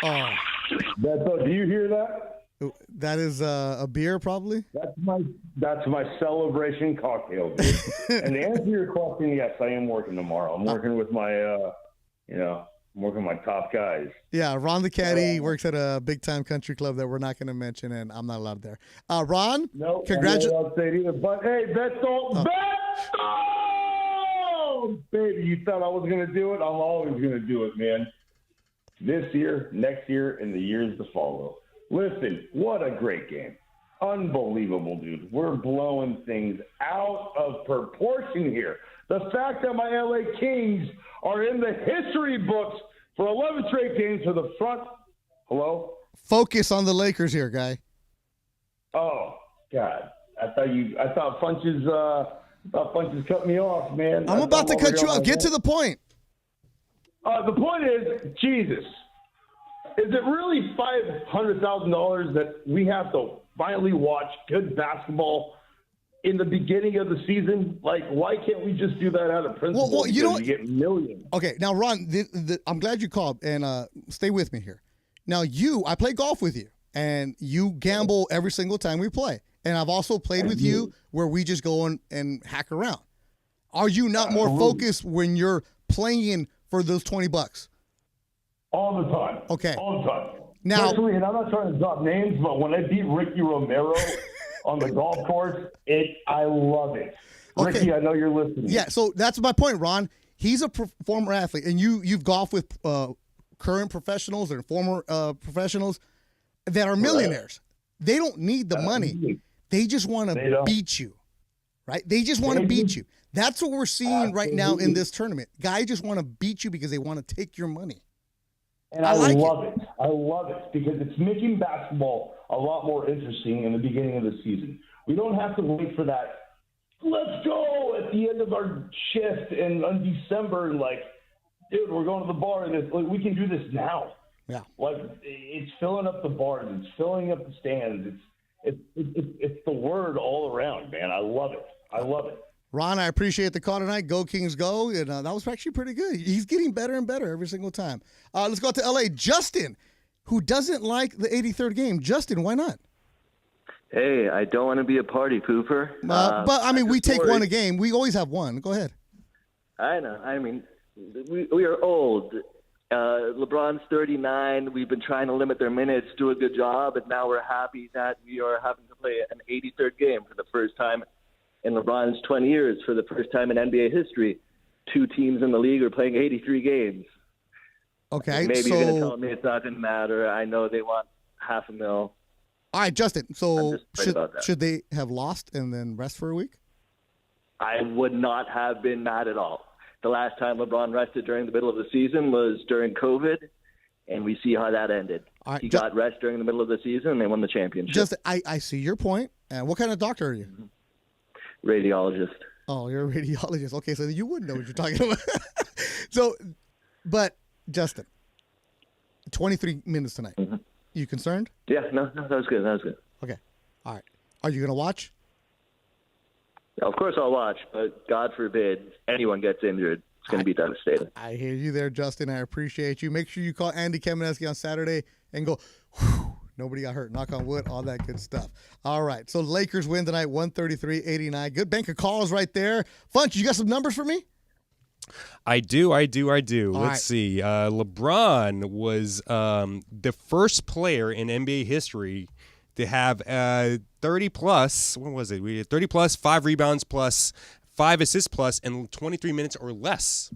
Oh, Beto, do you hear that? That is a beer, probably. That's my celebration cocktail. Dude. And to answer your question, yes, I am working tomorrow. I'm working with my, I'm working with my top guys. Yeah, Ron the caddy works at a big time country club that we're not going to mention, and I'm not allowed there. Ron, no, congratulations. I'll say it either. But hey, Beto, baby, you thought I was going to do it? I'm always going to do it, man. this year, next year, and the years to follow. Listen, what a great game. Unbelievable, dude. We're blowing things out of proportion here. The fact that my LA Kings are in the history books for 11 straight games to the front. Hello? Focus on the Lakers here, guy. Oh, God. I thought Funches cut me off, man. I'm about to cut you off. Get to the point. The point is, Jesus, is it really $500,000 that we have to finally watch good basketball in the beginning of the season? Like, why can't we just do that out of principle? Well, you know, you get millions. Okay, now, Ron, I'm glad you called, and stay with me here. Now, I play golf with you, and you gamble every single time we play. And I've also played with you where we just go and hack around. Are you not more focused when you're playing for those $20? All the time. Okay. All the time. Now, especially, and I'm not trying to drop names, but when I beat Ricky Romero on the golf course, I love it. Okay. Ricky, I know you're listening. Yeah, so that's my point, Ron. He's a former athlete, and you've golfed with current professionals or former professionals that are millionaires. Right. They don't need the money. They just want to beat you, right? They just want to beat you. That's what we're seeing right now in this tournament. Guys just want to beat you because they want to take your money. And I love it. I love it because it's making basketball a lot more interesting in the beginning of the season. We don't have to wait for that, let's go at the end of our shift and on December, and like, dude, we're going to the bar, and we can do this now. Yeah. Like, it's filling up the bars. It's filling up the stands. It's the word all around, man. I love it. I love it. Ron, I appreciate the call tonight. Go Kings, go. And that was actually pretty good. He's getting better and better every single time. Let's go out to L.A. Justin, who doesn't like the 83rd game. Justin, why not? Hey, I don't want to be a party pooper. But, I mean, we take one a game. We always have one. Go ahead. I know. I mean, we are old. LeBron's 39. We've been trying to limit their minutes, do a good job, and now we're happy that we are having to play an 83rd game for the first time in LeBron's 20 years, for the first time in NBA history. 2 teams in the league are playing 83 games. Okay, maybe you're going to tell me it's not going to matter. I know they want $500,000. All right, Justin, so should they have lost and then rest for a week? I would not have been mad at all. The last time LeBron rested during the middle of the season was during COVID, and we see how that ended. Right, he got rest during the middle of the season, and they won the championship. Justin, I see your point. What kind of doctor are you? Radiologist. Oh, you're a radiologist. Okay, so you wouldn't know what you're talking about. But Justin, 23 minutes tonight. Mm-hmm. You concerned? Yeah, no, that was good. Okay, all right. Are you going to watch? Of course I'll watch, but God forbid anyone gets injured. It's going to be devastating. I hear you there, Justin. I appreciate you. Make sure you call Andy Kamenetsky on Saturday and go, whew, nobody got hurt. Knock on wood, all that good stuff. All right, so Lakers win tonight, 133-89. Good bank of calls right there. Funch, you got some numbers for me? I do. Let's see. LeBron was the first player in NBA history to have 30-plus, what was it? We had 30-plus, 5 rebounds plus, 5 assists plus, and 23 minutes or less.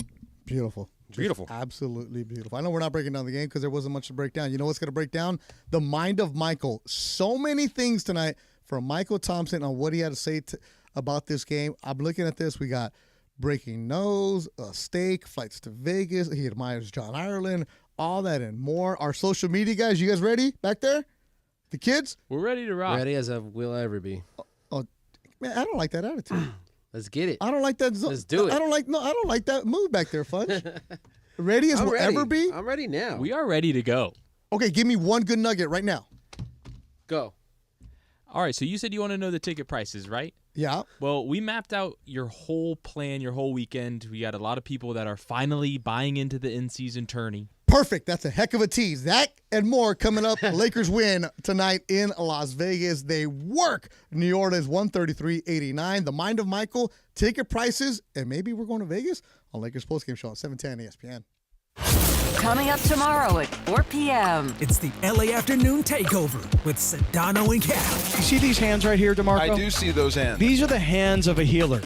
Beautiful. Beautiful. Just absolutely beautiful. I know we're not breaking down the game because there wasn't much to break down. You know what's going to break down? The mind of Michael. So many things tonight from Michael Thompson on what he had to say about this game. I'm looking at this. We got breaking nose, a steak, flights to Vegas. He admires John Ireland, all that and more. Our social media guys, you guys ready back there? The kids? We're ready to rock. Ready as we'll ever be. Oh, man, I don't like that attitude. Let's get it. I don't like that. Let's do it. I don't like that move back there, Fudge. Ready as we'll ever be? I'm ready now. We are ready to go. Okay, give me one good nugget right now. Go. All right, so you said you want to know the ticket prices, right? Yeah. Well, we mapped out your whole plan, your whole weekend. We got a lot of people that are finally buying into the in-season tourney. Perfect. That's a heck of a tease. That and more coming up. Lakers win tonight in Las Vegas. They work New Orleans 133-89. The mind of Michael, ticket prices, and maybe we're going to Vegas on Lakers Postgame Show on 710 ESPN. Coming up tomorrow at 4 p.m. It's the LA Afternoon Takeover with Sedano and Cal. You see these hands right here, DeMarco? I do see those hands. These are the hands of a healer.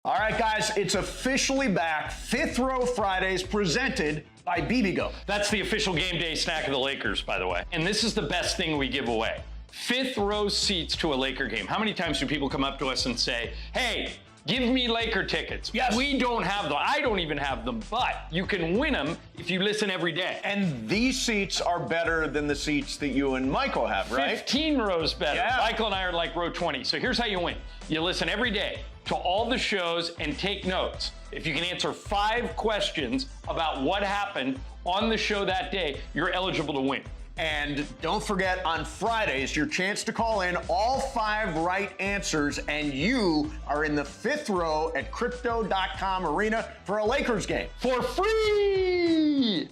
All right, guys, it's officially back. Fifth Row Fridays presented by BBGO. That's the official game day snack of the Lakers, by the way. And this is the best thing we give away. Fifth row seats to a Laker game. How many times do people come up to us and say, hey, give me Laker tickets? Yes. We don't have them. I don't even have them, but you can win them if you listen every day. And these seats are better than the seats that you and Michael have, right? 15 rows better. Yeah. Michael and I are like row 20. So here's how you win. You listen every day to all the shows and take notes. If you can answer 5 questions about what happened on the show that day, you're eligible to win. And don't forget, on Fridays, your chance to call in all 5 right answers, and you are in the fifth row at Crypto.com Arena for a Lakers game. For free!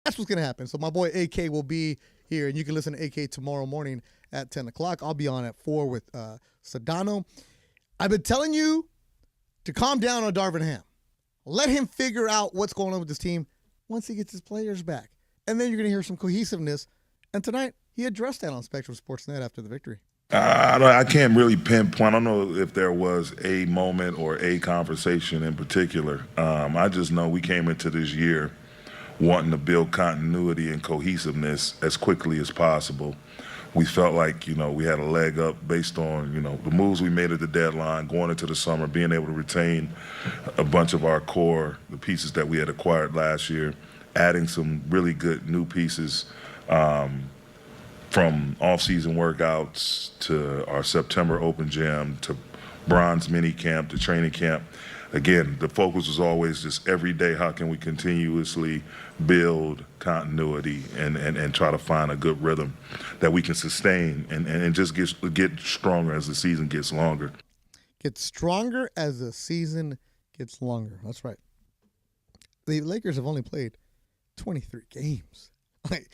That's what's going to happen. So my boy AK will be here, and you can listen to AK tomorrow morning at 10 o'clock. I'll be on at 4 with Sedano. I've been telling you to calm down on Darvin Ham. Let him figure out what's going on with this team once he gets his players back. And then you're going to hear some cohesiveness. And tonight, he addressed that on Spectrum Sportsnet after the victory. I can't really pinpoint. I don't know if there was a moment or a conversation in particular. I just know we came into this year wanting to build continuity and cohesiveness as quickly as possible. We felt like, we had a leg up based on, the moves we made at the deadline, going into the summer, being able to retain a bunch of our core, the pieces that we had acquired last year, adding some really good new pieces from off-season workouts to our September open gym to bronze mini camp to training camp. Again, the focus was always just every day, how can we continuously build continuity and try to find a good rhythm that we can sustain and just get stronger as the season gets longer. Get stronger as the season gets longer. That's right. The Lakers have only played 23 games. Let's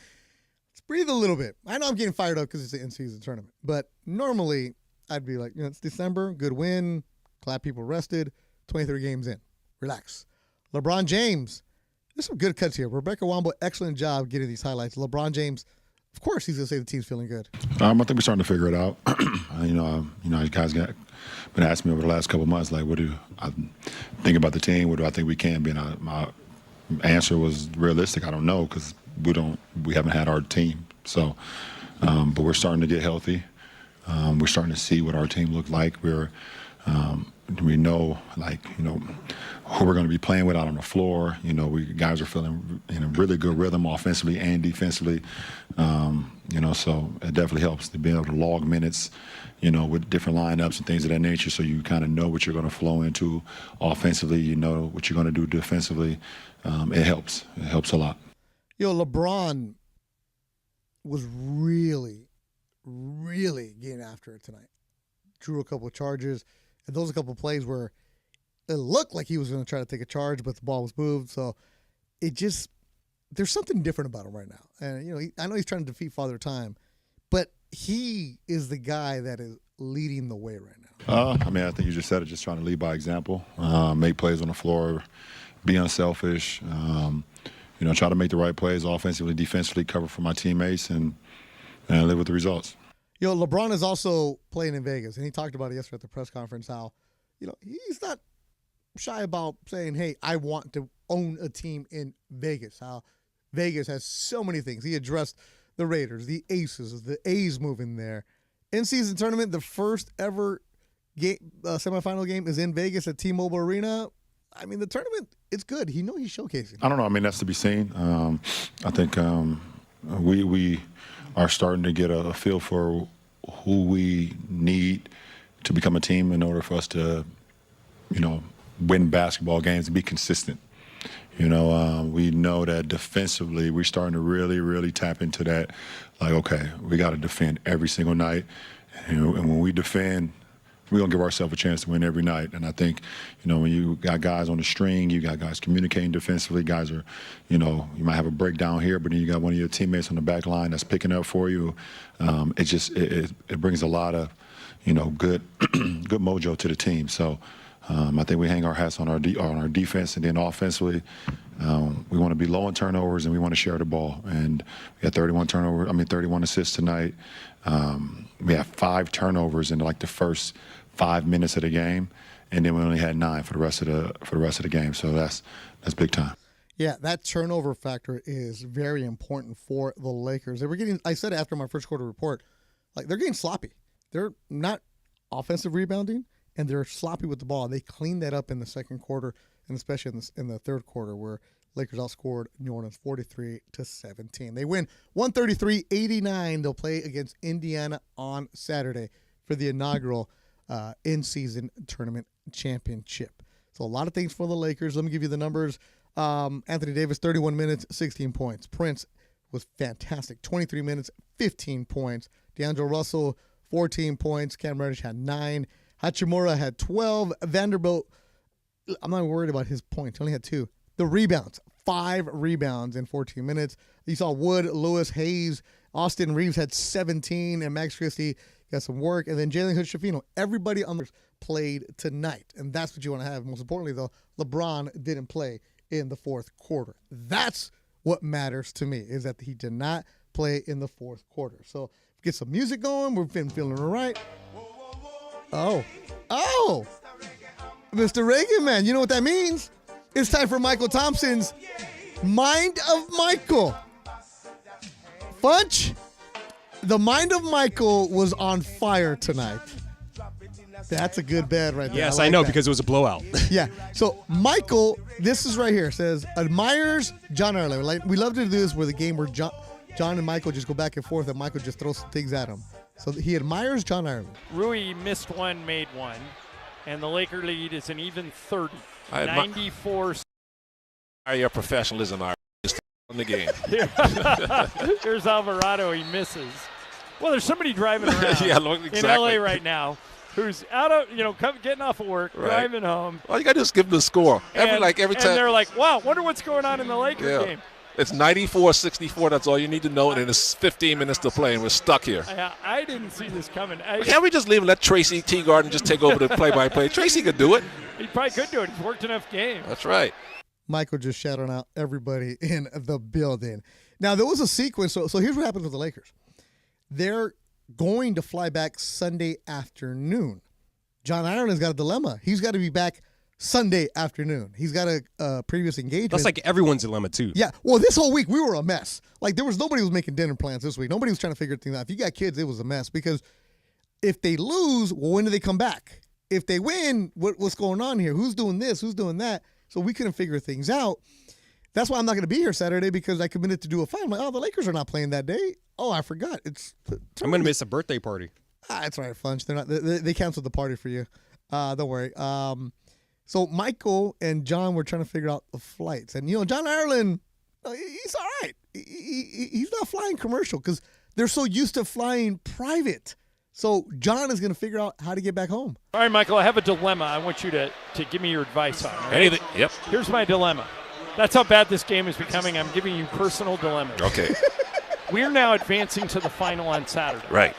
breathe a little bit. I know I'm getting fired up because it's the in-season tournament, but normally I'd be like, it's December, good win, glad people rested. 23 games in. Relax. LeBron James. There's some good cuts here. Rebecca Wambo, excellent job getting these highlights. LeBron James, of course, he's going to say the team's feeling good. I think we're starting to figure it out. You guys been asking me over the last couple of months, like, what do I think about the team? What do I think we can be? And my answer was realistic. I don't know because we haven't had our team. So, but we're starting to get healthy. We're starting to see what our team looked like. We know, who we're going to be playing with out on the floor. Guys are feeling in a really good rhythm offensively and defensively. So it definitely helps to be able to log minutes, with different lineups and things of that nature. So you kind of know what you're going to flow into offensively. You know what you're going to do defensively. It helps. It helps a lot. LeBron was really, really getting after it tonight. Drew a couple of charges, and those a couple of plays where it looked like he was going to try to take a charge, but the ball was moved. So there's something different about him right now. And, I know he's trying to defeat Father Time, but he is the guy that is leading the way right now. I think you just said it, just trying to lead by example, make plays on the floor, be unselfish, try to make the right plays offensively, defensively, cover for my teammates, and live with the results. LeBron is also playing in Vegas, and he talked about it yesterday at the press conference how, he's not shy about saying, hey, I want to own a team in Vegas, how Vegas has so many things. He addressed the Raiders, the Aces, the A's moving there. In-season tournament, the first ever game, semifinal game is in Vegas at T-Mobile Arena. The tournament, it's good. He's showcasing. I don't know. That's to be seen. I think we are starting to get a feel for who we need to become a team in order for us to, win basketball games and be consistent. We know that defensively we're starting to really, really tap into that. Like, okay, we got to defend every single night. And when we defend, we're going to give ourselves a chance to win every night. And I think, when you got guys on the string, you got guys communicating defensively, guys are, you might have a breakdown here, but then you got one of your teammates on the back line that's picking up for you. It brings a lot of, good good mojo to the team. So I think we hang our hats on our defense, and then offensively, we want to be low in turnovers and we want to share the ball. And we had 31 assists tonight. We had 5 turnovers in like the first 5 minutes of the game, and then we only had 9 for the rest of the game. So that's big time. Yeah, that turnover factor is very important for the Lakers. I said it after my first quarter report, like they're getting sloppy. They're not offensive rebounding, and they're sloppy with the ball. They cleaned that up in the second quarter, and especially in the third quarter, where Lakers outscored New Orleans 43-17. They win 133-89. They'll play against Indiana on Saturday for the inaugural in-season tournament championship. So a lot of things for the Lakers. Let me give you the numbers. Anthony Davis, 31 minutes, 16 points. Prince was fantastic, 23 minutes, 15 points. D'Angelo Russell, 14 points. Cam Reddish had 9. Hachimura had 12. Vanderbilt, I'm not worried about his points. He only had 2. The rebounds, 5 rebounds in 14 minutes. You saw Wood, Lewis, Hayes, Austin Reeves had 17, and Max Christie got some work. And then Jalen Hood-Schifino. Everybody on the played tonight, and that's what you want to have. Most importantly, though, LeBron didn't play in the fourth quarter. That's what matters to me, is that he did not play in the fourth quarter. So get some music going. We've been feeling all right. Oh, Mr. Reagan, man, you know what that means? It's time for Michael Thompson's Mind of Michael. Funch, the Mind of Michael was on fire tonight. That's a good bed right there. Yes, I know, like that. because it was a blowout. Yeah. So Michael, this is right here, says, admires John Ireland. Like, we love to do this where the game where John and Michael just go back and forth, and Michael just throws some things at him. So he admires John Ireland. Rui missed one, made one, and the Laker lead is an even 30. 94. Your professionalism, just in the game. Here's Alvarado. He misses. Well, there's somebody driving around in L.A. right now who's out of, getting off of work, driving home. All you got to do is give them the score. Every time. And they're like, wow, wonder what's going on in the Lakers game. It's 94-64. That's all you need to know, and it's 15 minutes to play, and we're stuck here. I didn't see this coming. Can't we just leave and let Tracy Teagarden just take over the play-by-play? Tracy could do it. He probably could do it. He's worked enough games. That's right. Michael just shouting out everybody in the building. Now, there was a sequence. So here's what happens with the Lakers. They're going to fly back Sunday afternoon. John Ireland's got a dilemma. He's got to be back Sunday afternoon. He's got a previous engagement. That's like everyone's dilemma, too. Yeah. Well, this whole week, we were a mess. Like, nobody was making dinner plans this week. Nobody was trying to figure things out. If you got kids, it was a mess. Because if they lose, well, when do they come back? If they win, what's going on here? Who's doing this? Who's doing that? So we couldn't figure things out. That's why I'm not going to be here Saturday, because I committed to do a fight. I'm like, the Lakers are not playing that day. Oh, I forgot. I'm going to miss a birthday party. That's right, Funch. They're not. They canceled the party for you. Don't worry. So Michael and John were trying to figure out the flights, and John Ireland, He's all right. He's not flying commercial because they're so used to flying private. So John is going to figure out how to get back home. All right, Michael, I have a dilemma I want you to give me your advice on. Right? Anything? Yep. Here's my dilemma. That's how bad this game is becoming. I'm giving you personal dilemmas. Okay. We're now advancing to the final on Saturday. Right.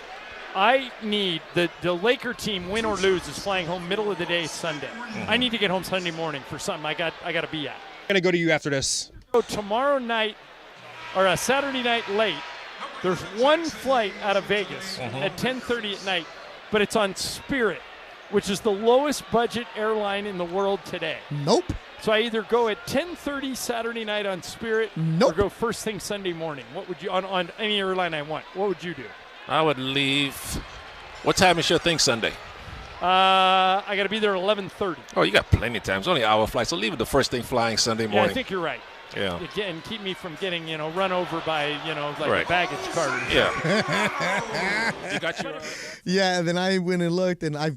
I need the Laker team, win or lose, is flying home middle of the day Sunday. Mm-hmm. I need to get home Sunday morning for something I got to be at. I'm going to go to you after this. So tomorrow night, or a Saturday night late, there's one flight out of Vegas at 10:30 at night, but it's on Spirit, which is the lowest budget airline in the world today. Nope. So I either go at 10:30 Saturday night on Spirit or go first thing Sunday morning. What would you, on any airline I want, what would you do? I would leave. What time is your thing Sunday? I got to be there at 11:30. Oh, you got plenty of time. It's only an hour flight, so leave it the first thing flying Sunday morning. Yeah, I think you're right. Yeah. And keep me from getting, run over by, Right. a baggage car. Yeah. You got your. Yeah, and then I went and looked, and I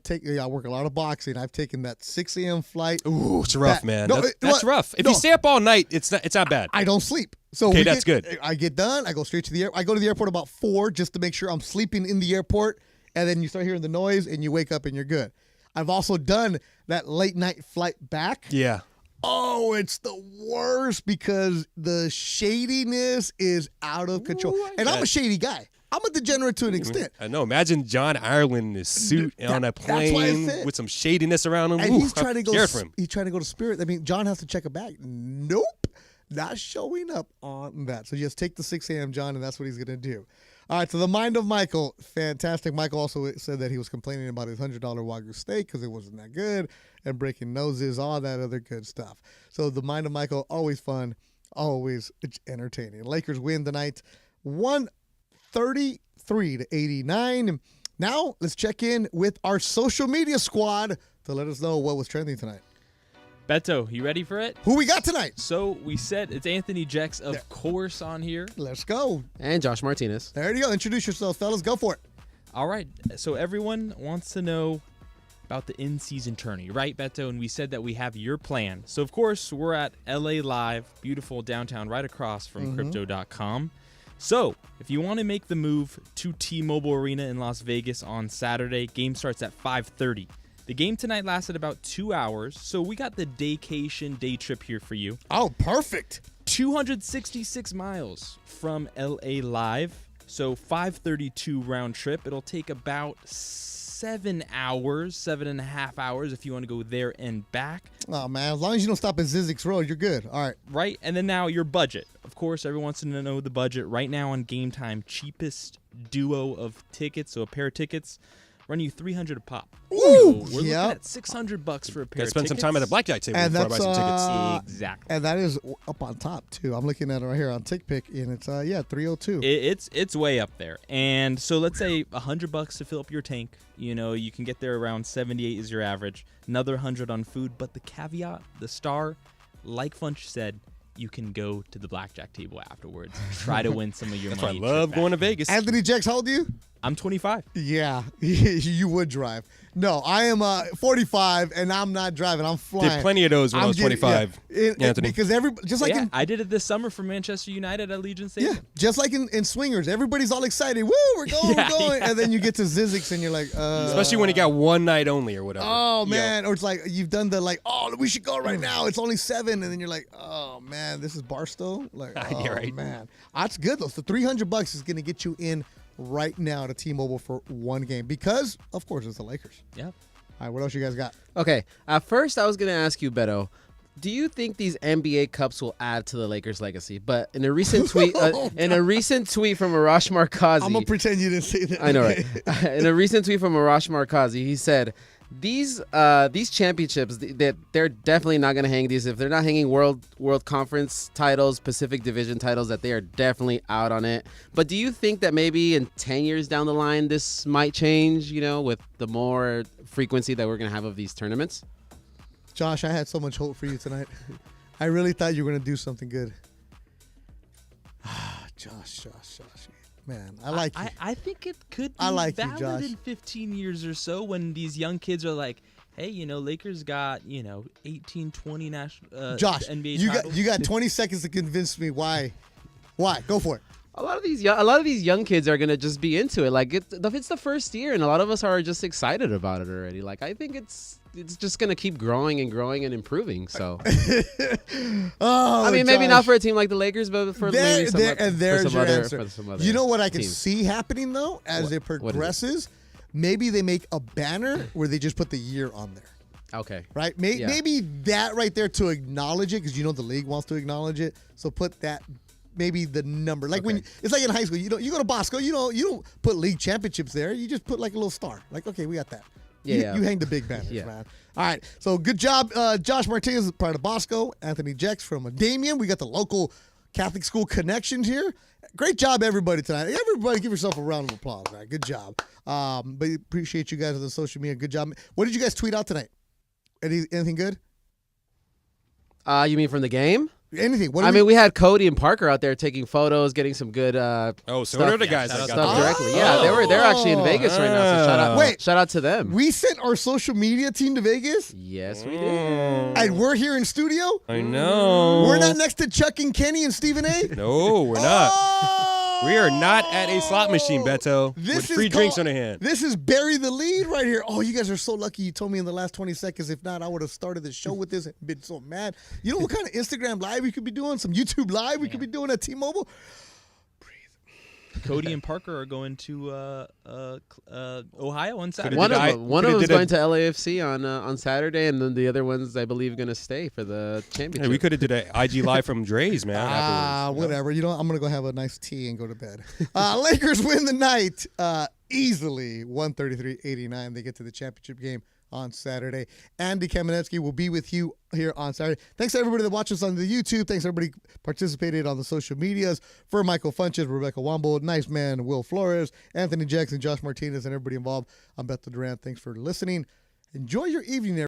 work a lot of boxing. I've taken that 6 a.m. flight. Ooh, it's rough, man. No, that's rough. If you stay up all night, it's not bad. I don't sleep. So okay, that's good. I get done. I go straight to the airport. I go to the airport about 4 just to make sure I'm sleeping in the airport, and then you start hearing the noise, and you wake up, and you're good. I've also done that late night flight back. Yeah. Oh, it's the worst because the shadiness is out of control. And I'm a shady guy. I'm a degenerate to an extent. I know. Imagine John Ireland in his suit on a plane with some shadiness around him. And Ooh, he's trying to go. scared for him. He's trying to go to Spirit. I mean, John has to check a bag. Nope, not showing up on that. So just take the 6 a.m. John, and that's what he's going to do. All right, so the mind of Michael, fantastic. Michael also said that he was complaining about his $100 Wagyu steak because it wasn't that good and breaking noses, all that other good stuff. So the mind of Michael, always fun, always entertaining. Lakers win tonight, 133-89. Now let's check in with our social media squad to let us know what was trending tonight. Beto, you ready for it? Who we got tonight? So we said it's Anthony Jex, of course, on here. Let's go. And Josh Martinez. There you go. Introduce yourselves, fellas. Go for it. All right. So everyone wants to know about the in-season tourney, right, Beto? And we said that we have your plan. So, of course, we're at LA Live, beautiful downtown, right across from Crypto.com. So if you want to make the move to T-Mobile Arena in Las Vegas on Saturday, game starts at 5:30. The game tonight lasted about 2 hours, so we got the daycation day trip here for you. Oh, perfect. 266 miles from LA Live, so 5:32 round trip. It'll take about 7 hours, 7.5 hours if you want to go there and back. Oh, man, as long as you don't stop at Zizek's Road, you're good. All right. Right, and then now your budget. Of course, everyone wants to know the budget. Right now on Game Time, cheapest duo of tickets, so a pair of tickets, run you $300 a pop. Ooh, so we're looking at $600 for a pair of tickets. Spend some time at the blackjack table And before I buy some tickets. Exactly. And that is up on top, too. I'm looking at it right here on TickPick, and it's, 302. It's way up there. And so let's say $100 to fill up your tank. You know, you can get there around 78 is your average. Another 100 on food. But the caveat, the star, like Funch said, you can go to the blackjack table afterwards. Try to win some of your money. I love going to Vegas. Anthony Jex, how old are you? I'm 25. Yeah, you would drive. No, I am 45, and I'm not driving. I'm flying. Did plenty of those when I was 25, Anthony. Because I did it this summer for Manchester United at Allegiant Stadium. Yeah, just like in Swingers, everybody's all excited. Woo, we're going, we're going. And then you get to Zizek's, and you're like, Especially when you got one night only or whatever. Oh, man. Or it's like you've done the we should go right now. It's only 7. And then you're like, oh, man, this is Barstow? Like, oh, right. man. That's good, though. So $300 is going to get you in right now to T-Mobile for one game because, of course, it's the Lakers. Yep. All right, what else you guys got? Okay, at first I was going to ask you, Beto, do you think these NBA Cups will add to the Lakers' legacy? But in a recent tweet, from Arash Markazi, I'm gonna pretend you didn't say that. I know, right? In a recent tweet from Arash Markazi, he said, These championships, they're definitely not going to hang these. If they're not hanging World Conference titles, Pacific Division titles, that they are definitely out on it. But do you think that maybe in 10 years down the line, this might change, with the more frequency that we're going to have of these tournaments? Josh, I had so much hope for you tonight. I really thought you were going to do something good. Josh. Man, I like you. I think it could be I like you, valid Josh. in 15 years or so when these young kids are like, hey, Lakers got 18, 20 national Josh, NBA titles. You got 20 seconds to convince me why. Why? Go for it. A lot of these young kids are gonna just be into it. Like it's the first year, and a lot of us are just excited about it already. Like I think it's just gonna keep growing and growing and improving. So, maybe Josh. not for a team like the Lakers, but for maybe some answer. For some other you know what I can teams. see happening though, as it progresses, maybe they make a banner where they just put the year on there. Okay. Right? Maybe that right there to acknowledge it, because the league wants to acknowledge it. So put that. Maybe the number, like when it's like in high school, you go to Bosco, you don't put league championships there. You just put like a little star. Like, okay, we got that. You hang the big banners, man. All right, so good job, Josh Martinez is part of Bosco, Anthony Jex from Damien. We got the local Catholic school connections here. Great job, everybody tonight. Everybody, give yourself a round of applause, man. Good job. But appreciate you guys on the social media. Good job. What did you guys tweet out tonight? Anything good? You mean from the game? Anything. We had Cody and Parker out there taking photos, getting some good so stuff, they're the guys that got stuff directly. Yeah, they're actually in Vegas right now. So shout out to them. We sent our social media team to Vegas? Yes, we did. And we're here in studio? I know. We're not next to Chuck and Kenny and Stephen A? No, we're not. We are not at a slot machine, Beto, with free drinks on the hand. This is bury the lead right here. Oh, you guys are so lucky you told me in the last 20 seconds. If not, I would have started the show with this and been so mad. You know what kind of Instagram Live we could be doing? Some YouTube Live we could be doing at T-Mobile? Cody and Parker are going to Ohio on Saturday. One of them is going to LAFC on Saturday, and then the other one's, I believe, going to stay for the championship. Hey, we could have did an IG Live from Dre's, man. Whatever. I'm going to go have a nice tea and go to bed. Lakers win the night easily, 133-89. They get to the championship game on Saturday. Andy Kamenetsky will be with you here on Saturday. Thanks to everybody that watched us on the YouTube. Thanks everybody participated on the social medias. For Michael Funches, Rebecca Womble, Nice Man, Will Flores, Anthony Jackson, Josh Martinez, and everybody involved. I'm Beto Duran. Thanks for listening. Enjoy your evening there.